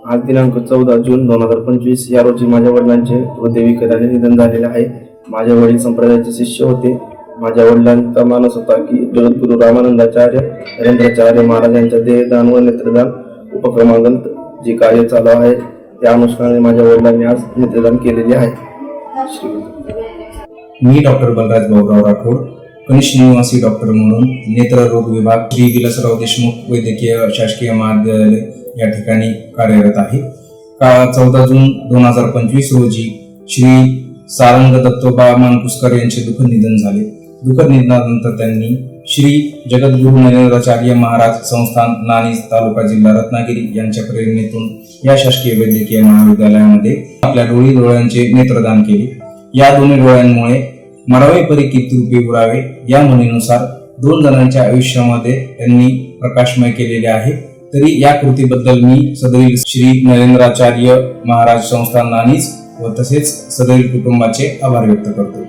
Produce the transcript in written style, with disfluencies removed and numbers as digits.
आज दिनांक 14 जून 2025 या रोजी माझ्या वडिलांचे हृदयविकाराने निधन झालेले आहे. माझे वडील संप्रदायाचे शिष्य होते. माझ्या वडिलांचा मानस होता की जगद्गुरू रामानंदाचार्य नरेंद्राचार्य महाराजांच्या देहदान व नेत्रदान उपक्रमांतर्गत जे कार्य चालू आहे त्या अनुषंगाने माझ्या वडिलांनी आज नेत्रदान केलेले आहे. मी डॉक्टर बलराज भाऊराव राठोड, कनिष्ठ निवासी डॉक्टर म्हणून नेत्ररोग विभाग श्री विलासराव देशमुख वैद्यकीय शासकीय महाविद्यालय या ठिकाणी कार्यरत आहे. 14 जून 2025 रोजी श्री सारंग दत्तोबा मानकुसकर यांचे दुःखद निधन झाले. दुःखद निधनानंतर त्यांनी श्री जगद्गुरू नरेंद्राचार्य महाराज संस्थान नाणीज तालुका जिल्हा रत्नागिरी यांच्या प्रेरणेतून या शासकीय वैद्यकीय महाविद्यालयामध्ये आपल्या डोळ्यांचे नेत्रदान केले. या दोन्ही डोळ्यांमुळे मरावे परी किती रूपे उरावे या म्हणीनुसार 2 जणांच्या आयुष्यामध्ये त्यांनी प्रकाशमय केलेले आहे. तरी या कृतीबद्दल मी सदैव श्री नरेंद्राचार्य महाराज संस्थान नाणीज व तसेच सदैव कुटुंबाचे आभार व्यक्त करतो.